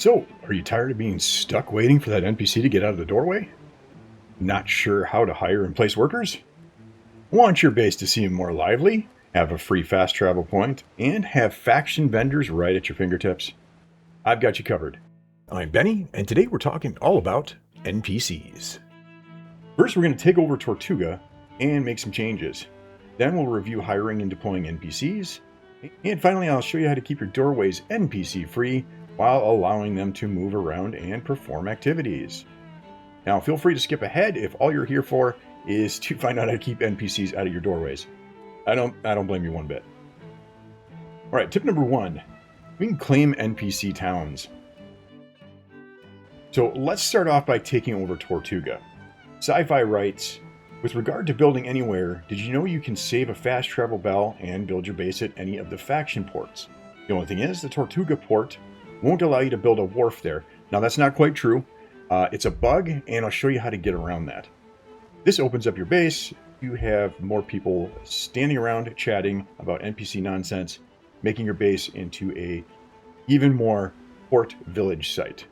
So, are you tired of being stuck waiting for that NPC to get out of the doorway? Not sure how to hire and place workers? Want your base to seem more lively, have a free fast travel point, and have faction vendors right at your fingertips? I've got you covered. I'm Benny, and today we're talking all about NPCs. First, we're going to take over Tortuga and make some changes. Then we'll review hiring and deploying NPCs. And finally, I'll show you how to keep your doorways NPC free while allowing them to move around and perform activities. Now, feel free to skip ahead if all you're here for is to find out how to keep NPCs out of your doorways. I don't blame you one bit. All right, tip number 1. We can claim NPC towns. So let's start off by taking over Tortuga. Sci-Fi writes, with regard to building anywhere, did you know you can save a fast travel bell and build your base at any of the faction ports? The only thing is, the Tortuga port won't allow you to build a wharf there. Now, that's not quite true. It's a bug, and I'll show you how to get around that. This opens up your base. You have more people standing around chatting about NPC nonsense, making your base into a even more port village site.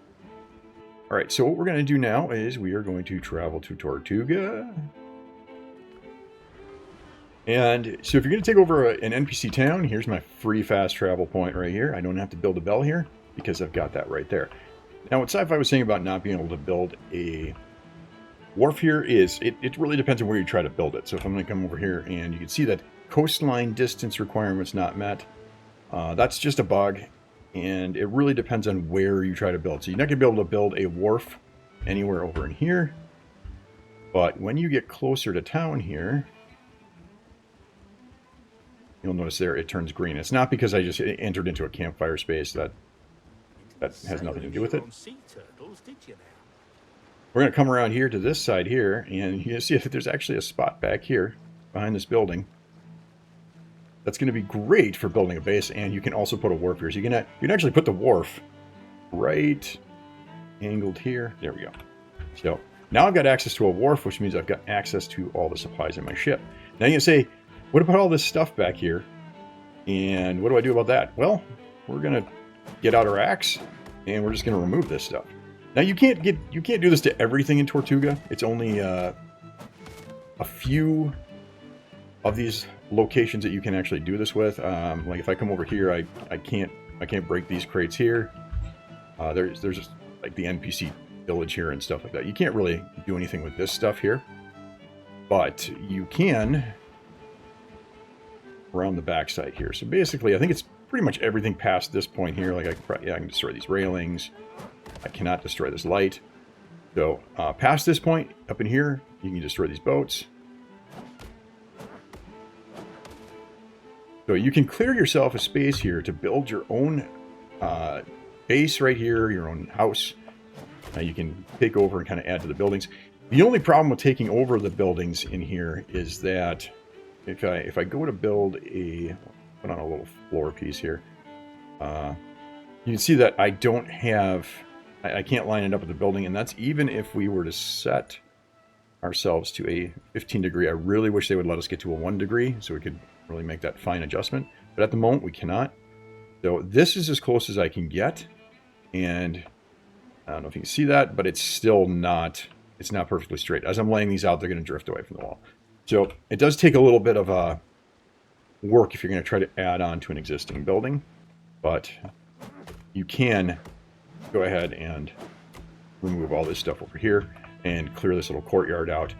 All right, so what we're going to do now is we are going to travel to Tortuga. And so if you're going to take over an NPC town, here's my free fast travel point right here. I don't have to build a bell here because I've got that right there. Now, what Sci-Fi was saying about not being able to build a wharf here is it really depends on where you try to build it. So if I'm going to come over here and you can see that coastline distance requirements not met, that's just a bug. And it really depends on where you try to build. So you're not going to be able to build a wharf anywhere over in here. But when you get closer to town here, you'll notice there it turns green. It's not because I just entered into a campfire space. That has nothing to do with it. We're going to come around here to this side here, and you see that there's actually a spot back here behind this building. That's going to be great for building a base, and you can also put a wharf here. So you can actually put the wharf right angled here. There we go. So now I've got access to a wharf, which means I've got access to all the supplies in my ship. Now you can say, what about all this stuff back here? And what do I do about that? Well, we're going to get out our axe, and we're just going to remove this stuff. Now you can't do this to everything in Tortuga. It's only a few of these locations that you can actually do this with. Like if I come over here, I can't break these crates here. There's just like the NPC village here and stuff like that. You can't really do anything with this stuff here, but you can around the backside here. So basically, I think it's pretty much everything past this point here. Like I can destroy these railings. I cannot destroy this light. So past this point, up in here, you can destroy these boats. So you can clear yourself a space here to build your own base right here, your own house. You can take over and kind of add to the buildings. The only problem with taking over the buildings in here is that if I go to build put on a little floor piece here, you can see that I can't line it up with the building, and that's even if we were to set ourselves to a 15 degree. I really wish they would let us get to a 1 degree so we could really make that fine adjustment, but at the moment we cannot. So this is as close as I can get, and I don't know if you can see that, but it's still not perfectly straight. As I'm laying these out, they're going to drift away from the wall. So it does take a little bit of work if you're going to try to add on to an existing building, but you can go ahead and remove all this stuff over here and clear this little courtyard out,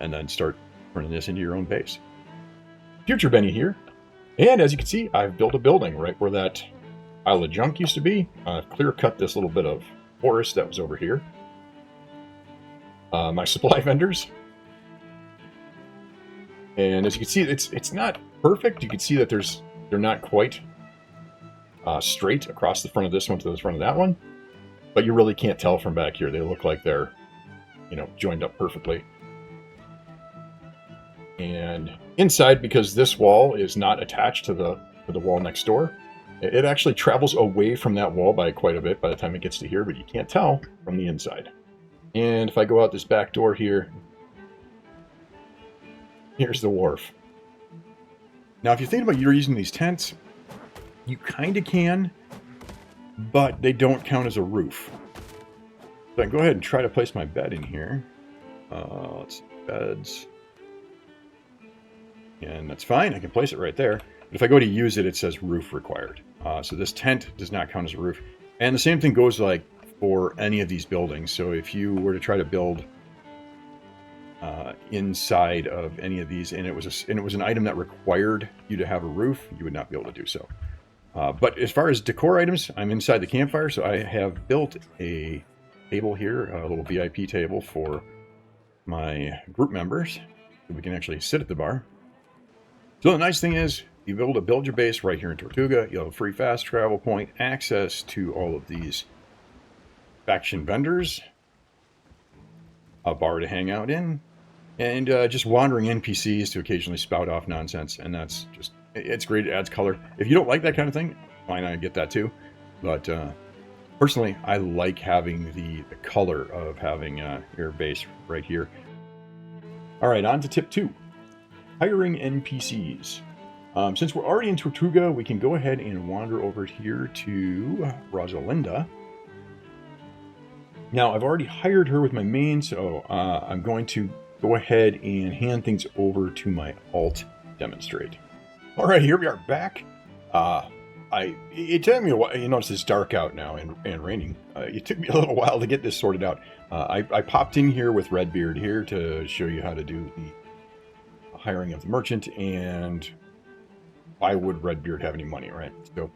and then start turning this into your own base. Future Benny here, and as you can see, I've built a building right where that pile of junk used to be. Clear cut this little bit of forest that was over here. My supply vendors. And as you can see, it's not perfect. You can see that they're not quite straight across the front of this one to the front of that one, but you really can't tell from back here. They look like they're, joined up perfectly. And inside, because this wall is not attached to the wall next door, it actually travels away from that wall by quite a bit by the time it gets to here, but you can't tell from the inside. And if I go out this back door here, here's the wharf. Now, if you think about using these tents, you kind of can, but they don't count as a roof. So I can go ahead and try to place my bed in here. Let's see, beds. And that's fine. I can place it right there. But if I go to use it, it says roof required. So this tent does not count as a roof. And the same thing goes like for any of these buildings. So if you were to try to build inside of any of these, and it was an item that required you to have a roof, you would not be able to do so. But as far as decor items, I'm inside the campfire, so I have built a table here, a little VIP table for my group members. So we can actually sit at the bar. So the nice thing is, you'll be able to build your base right here in Tortuga. You'll have a free fast travel point, access to all of these faction vendors, a bar to hang out in, and just wandering NPCs to occasionally spout off nonsense. And that's just, it's great. It adds color. If you don't like that kind of thing, fine, I get that too. But personally, I like having the color of having your base right here. All right, on to tip 2. Hiring NPCs. Since we're already in Tortuga, we can go ahead and wander over here to Rosalinda. Now, I've already hired her with my main, so I'm going to go ahead and hand things over to my alt demonstrate. All right, here we are back. It took me a while. You notice it's dark out now and raining. It took me a little while to get this sorted out. I popped in here with Redbeard here to show you how to do the hiring of the merchant, and why would Redbeard have any money, right? So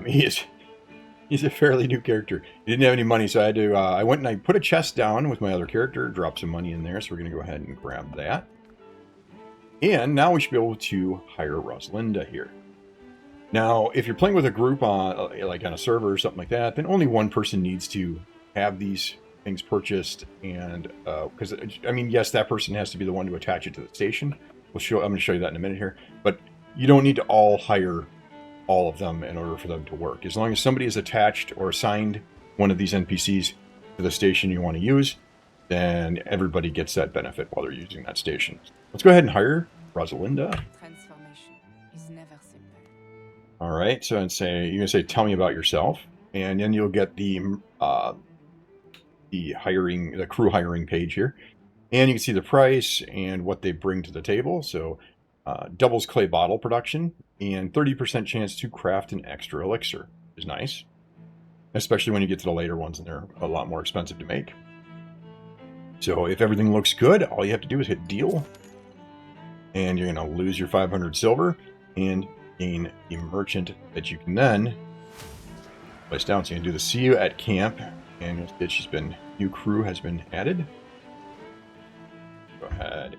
he's a fairly new character. He didn't have any money, so I had to. I went and I put a chest down with my other character, dropped some money in there. So we're going to go ahead and grab that. And now we should be able to hire Rosalinda here. Now, if you're playing with a group like on a server or something like that, then only one person needs to have these things purchased. And because I mean, yes, that person has to be the one to attach it to the station. I'm going to show you that in a minute here. But you don't need to all hire all of them in order for them to work. As long as somebody is attached or assigned one of these NPCs to the station you want to use, then everybody gets that benefit while they're using that station. Let's go ahead and hire Rosalinda. Transformation is never simple. All right, so and say you're gonna say, "Tell me about yourself," and then you'll get the crew hiring page here, and you can see the price and what they bring to the table. So doubles clay bottle production and 30% chance to craft an extra elixir is nice, especially when you get to the later ones and they're a lot more expensive to make. So if everything looks good, all you have to do is hit deal, and you're going to lose your 500 silver and gain a merchant that you can then place down. So you can do the see you at camp, and you'll see that new crew has been added. Go ahead,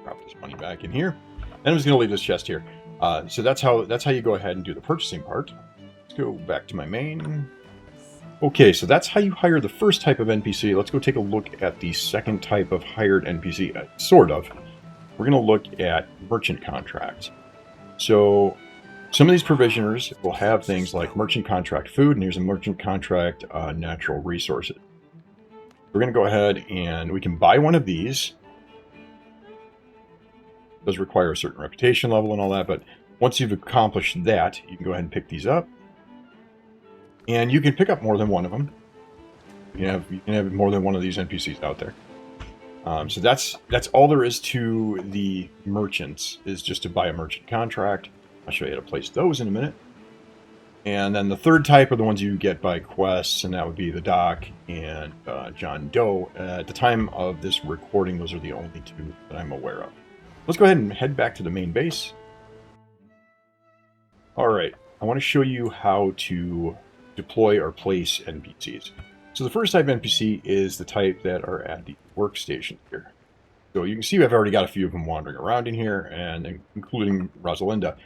drop this money back in here, and I'm just going to leave this chest here. So that's how you go ahead and do the purchasing part. Let's go back to my main. Okay, so that's how you hire the first type of NPC. Let's go take a look at the second type of hired NPC, sort of. We're going to look at merchant contracts. So some of these provisioners will have things like merchant contract food, and here's a merchant contract natural resources. We're going to go ahead and we can buy one of these. It does require a certain reputation level and all that, but once you've accomplished that, you can go ahead and pick these up. And you can pick up more than one of them. You can have more than one of these NPCs out there. So that's all there is to the merchants, is just to buy a merchant contract. I'll show you how to place those in a minute. And then the third type are the ones you get by quests, and that would be the Doc and John Doe. At the time of this recording, those are the only two that I'm aware of. Let's go ahead and head back to the main base. All right, I want to show you how to deploy or place NPCs. So the first type of NPC is the type that are at the workstation here. So you can see I've already got a few of them wandering around in here, and including Rosalinda.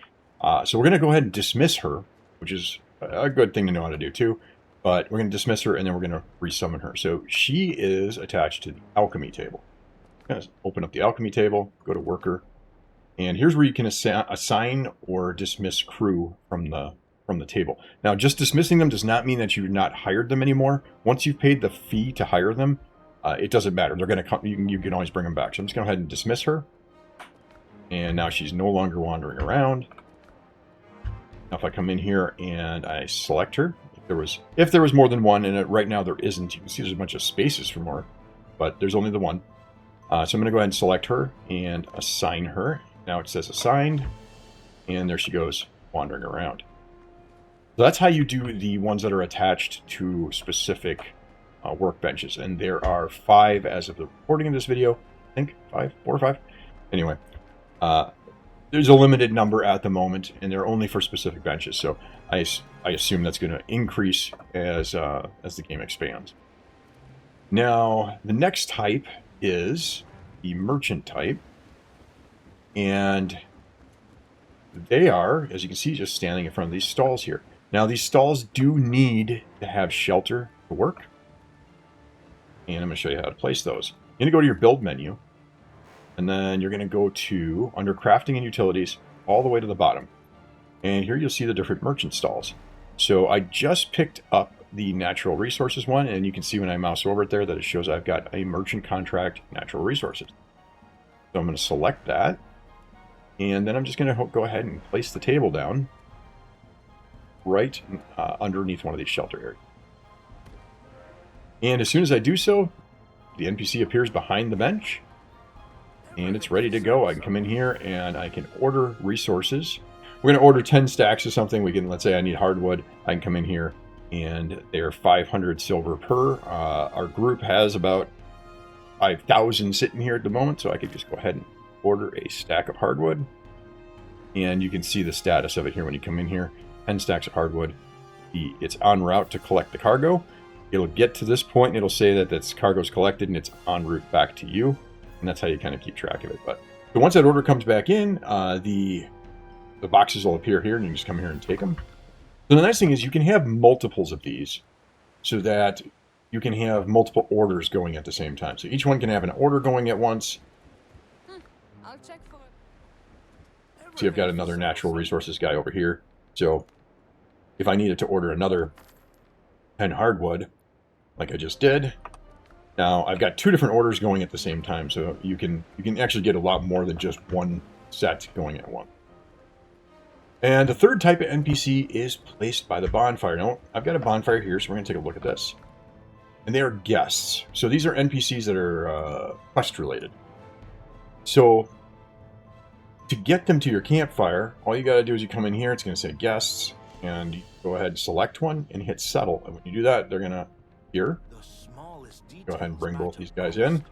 So we're going to go ahead and dismiss her, which is a good thing to know how to do too. But we're going to dismiss her, and then we're going to resummon her. So she is attached to the alchemy table. I'm going to open up the alchemy table, go to worker, and here's where you can assign or dismiss crew from the table. Now, just dismissing them does not mean that you've not hired them anymore. Once you've paid the fee to hire them, it doesn't matter. They're going to come. You can always bring them back. So I'm just going to go ahead and dismiss her, and now she's no longer wandering around. Now, if I come in here and I select her, if there was more than one, and right now there isn't. You can see there's a bunch of spaces for more, but there's only the one. So I'm going to go ahead and select her and assign her. Now it says assigned, and there she goes wandering around. So that's how you do the ones that are attached to specific workbenches, and there are 5 as of the recording of this video. I think 5, 4 or 5. Anyway, there's a limited number at the moment, and they're only for specific benches. So I assume that's going to increase as the game expands. Now, the next type is the merchant type, and they are, as you can see, just standing in front of these stalls here. Now, these stalls do need to have shelter to work, and I'm going to show you how to place those. You're going to go to your build menu, and then you're going to go to under crafting and utilities all the way to the bottom, and here you'll see the different merchant stalls. So I just picked up the natural resources one, and you can see when I mouse over it there that it shows I've got a merchant contract natural resources. So I'm going to select that, and then I'm just going to go ahead and place the table down right underneath one of these shelter areas. And as soon as I do so, the NPC appears behind the bench, and it's ready to go. I can come in here and I can order resources. We're going to order 10 stacks of something. We can, let's say I need hardwood. I can come in here, and they're 500 silver per. Our group has about 5,000 sitting here at the moment, so I could just go ahead and order a stack of hardwood. And you can see the status of it here when you come in here. 10 stacks of hardwood. It's en route to collect the cargo. It'll get to this point, and it'll say that this cargo's collected, and it's en route back to you. And that's how you kind of keep track of it. But so once that order comes back in, the boxes will appear here, and you can just come here and take them. So the nice thing is you can have multiples of these, so that you can have multiple orders going at the same time. So each one can have an order going at once. I'll check for it. See, I've got another natural resources guy over here. So if I needed to order another 10 hardwood, like I just did, now I've got 2 different orders going at the same time. So you can actually get a lot more than just one set going at once. And the third type of NPC is placed by the bonfire. Now, I've got a bonfire here, so we're going to take a look at this. And they are guests. So these are NPCs that are quest related. So to get them to your campfire, all you got to do is you come in here. It's going to say guests, and you go ahead and select one and hit settle. And when you do that, they're going to appear. Go ahead and bring both these guys in.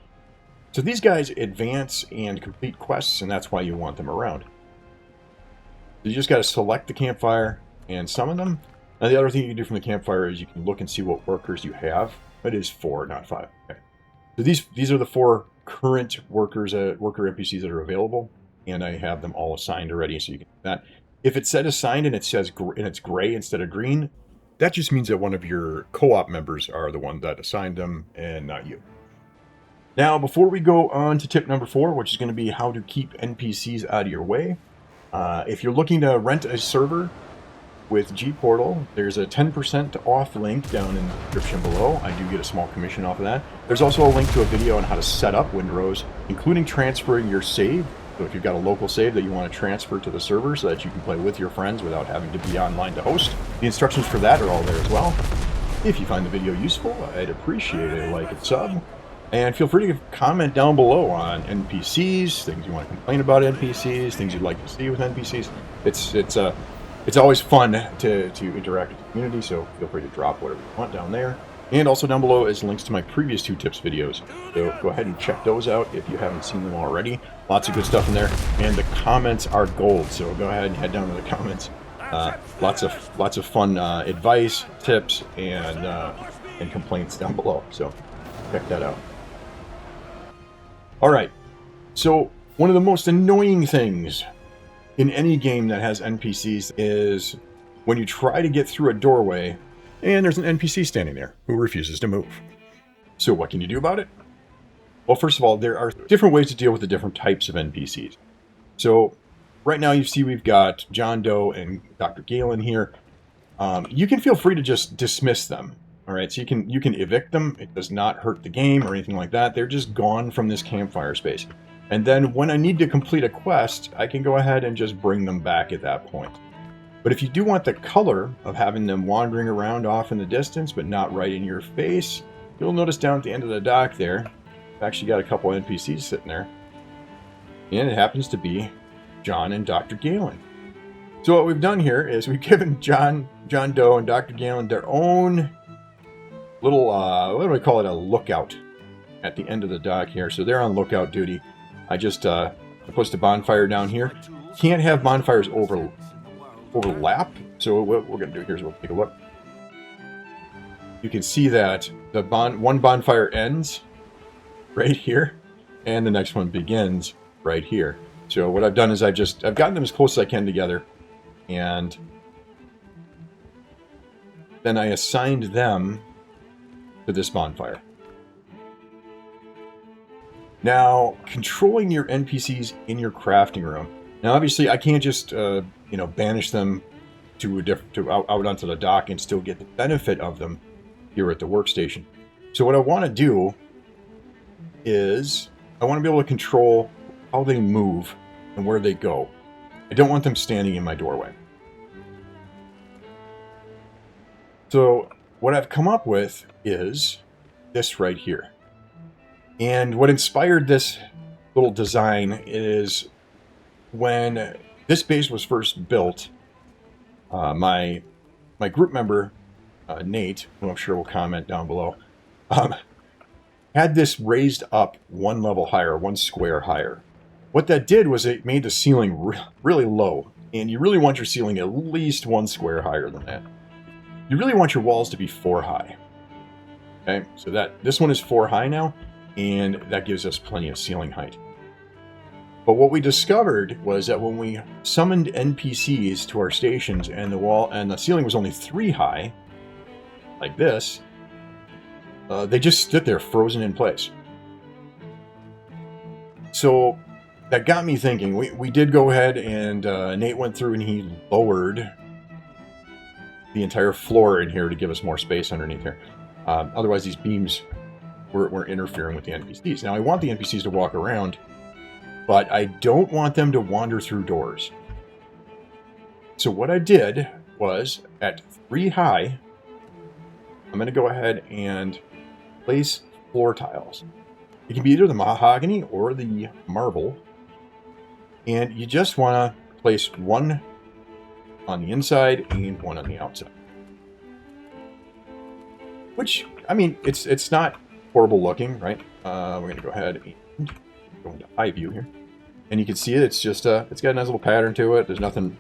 So these guys advance and complete quests, and that's why you want them around. You just got to select the campfire and summon them. Now the other thing you can do from the campfire is you can look and see what workers you have. It is 4, not 5. Okay. So these are the 4 current worker NPCs that are available, and I have them all assigned already, so you can do that. If it's set assigned and it says and it's gray instead of green, that just means that one of your co-op members are the one that assigned them and not you. Now, before we go on to tip number 4, which is going to be how to keep NPCs out of your way, if you're looking to rent a server with G-Portal, there's a 10% off link down in the description below. I do get a small commission off of that. There's also a link to a video on how to set up Windrose, including transferring your save. So if you've got a local save that you want to transfer to the server so that you can play with your friends without having to be online to host, the instructions for that are all there as well. If you find the video useful, I'd appreciate a like and sub. And feel free to comment down below on NPCs, things you want to complain about NPCs, things you'd like to see with NPCs. It's always fun to interact with the community, so feel free to drop whatever you want down there. And also down below is links to my previous 2 tips videos. So go ahead and check those out if you haven't seen them already. Lots of good stuff in there. And the comments are gold, so go ahead and head down to the comments. Lots of fun advice, tips, and complaints down below. So check that out. Alright, so one of the most annoying things in any game that has NPCs is when you try to get through a doorway and there's an NPC standing there who refuses to move. So what can you do about it? Well, first of all, there are different ways to deal with the different types of NPCs. So right now you see we've got John Doe and Dr. Galen here. You can feel free to just dismiss them. All right, so you can evict them. It does not hurt the game or anything like that. They're just gone from this campfire space. And then when I need to complete a quest, I can go ahead and just bring them back at that point. But if you do want the color of having them wandering around off in the distance, but not right in your face, you'll notice down at the end of the dock there, I've actually got a couple NPCs sitting there. And it happens to be John and Dr. Galen. So what we've done here is we've given John Doe and Dr. Galen their own little, what do we call it, a lookout at the end of the dock here. So they're on lookout duty. I just I placed a bonfire down here. Can't have bonfires overlap. So what we're going to do here is we'll take a look. You can see that the one bonfire ends right here, and the next one begins right here. So what I've done is I've gotten them as close as I can together, and then I assigned them to this bonfire. Now, controlling your NPCs in your crafting room. Now, obviously, I can't just banish them to out onto the dock and still get the benefit of them here at the workstation. So what I want to do is I want to be able to control how they move and where they go. I don't want them standing in my doorway. So what I've come up with is this right here. And what inspired this little design is when this base was first built, my group member, Nate, who I'm sure will comment down below, had this raised up one level higher, one square higher. What that did was it made the ceiling really low, and you really want your ceiling at least one square higher than that. You really want your walls to be 4 high. Okay, so this one is 4 high now, and that gives us plenty of ceiling height. But what we discovered was that when we summoned NPCs to our stations and the ceiling was only 3 high, like this, they just stood there frozen in place. So that got me thinking. We did go ahead and Nate went through and he lowered the entire floor in here to give us more space underneath here. Otherwise, these beams were interfering with the NPCs. Now, I want the NPCs to walk around, but I don't want them to wander through doors. So what I did was, at 3 high, I'm going to go ahead and place floor tiles. It can be either the mahogany or the marble. And you just want to place one on the inside and one on the outside. Which, I mean, it's not horrible looking, right? We're going to go ahead and go into high view here. And you can see it. It's just it's got a nice little pattern to it. There's nothing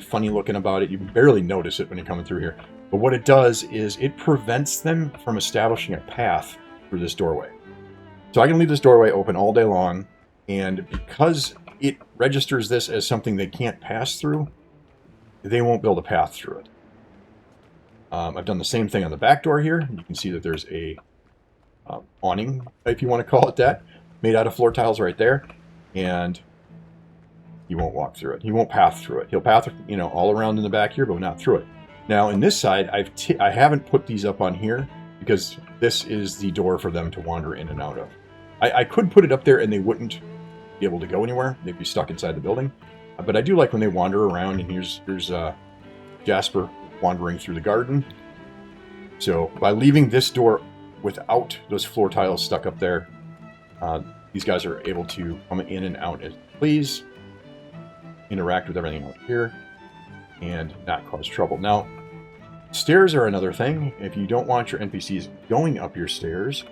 funny looking about it. You barely notice it when you're coming through here. But what it does is it prevents them from establishing a path through this doorway. So I can leave this doorway open all day long, and because it registers this as something they can't pass through, they won't build a path through it. I've done the same thing on the back door here. You can see that there's a awning, if you want to call it that, made out of floor tiles right there, and he won't walk through it. He won't path through it. He'll path, all around in the back here, but not through it. Now, in this side, I haven't put these up on here because this is the door for them to wander in and out of. I could put it up there and they wouldn't be able to go anywhere. They'd be stuck inside the building. But I do like when they wander around, and here's Jasper wandering through the garden. So by leaving this door without those floor tiles stuck up there, these guys are able to come in and out as they please, interact with everything out here, and not cause trouble. Now, stairs are another thing. If you don't want your NPCs going up your stairs,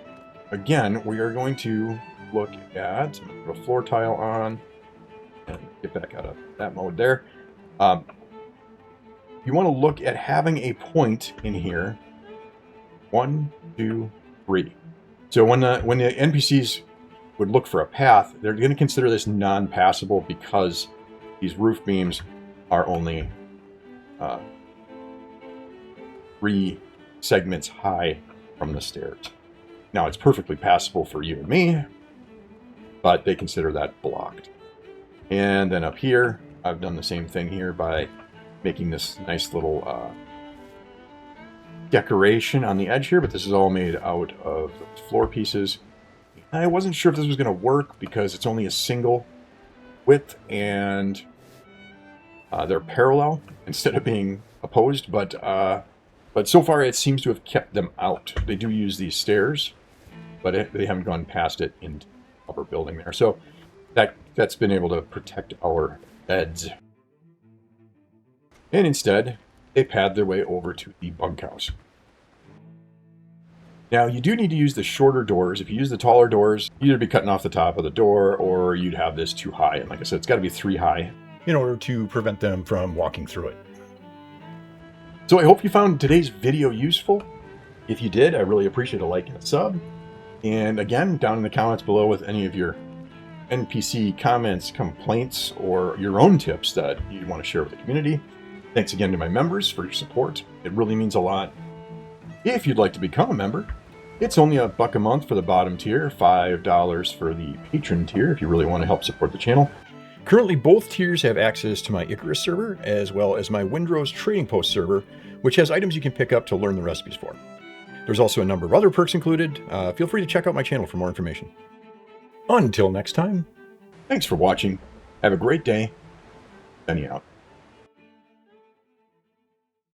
again, we are going to look at a floor tile on, and get back out of that mode there. You want to look at having a point in here. 1, 2, 3. So when the NPCs would look for a path, they're going to consider this non-passable because these roof beams are only 3 segments high from the stairs. Now, it's perfectly passable for you and me, but they consider that blocked. And then up here, I've done the same thing here by making this nice little decoration on the edge here, but this is all made out of floor pieces. I wasn't sure if this was going to work because it's only a single width, and they're parallel instead of being opposed, but so far it seems to have kept them out. They do use these stairs, but they haven't gone past it into the upper building there. So that's been able to protect our beds. And instead, they pad their way over to the bunkhouse. Now, you do need to use the shorter doors. If you use the taller doors, you'd either be cutting off the top of the door, or you'd have this too high. And like I said, it's got to be 3 high in order to prevent them from walking through it. So I hope you found today's video useful. If you did, I really appreciate a like and a sub. And again, down in the comments below with any of your NPC comments, complaints, or your own tips that you want to share with the community. Thanks again to my members for your support. It really means a lot. If you'd like to become a member, it's only $1 a month for the bottom tier, $5 for the patron tier if you really want to help support the channel. Currently, both tiers have access to my Icarus server, as well as my Windrose Trading Post server, which has items you can pick up to learn the recipes for. There's also a number of other perks included. Feel free to check out my channel for more information. Until next time, thanks for watching. Have a great day. Benny out.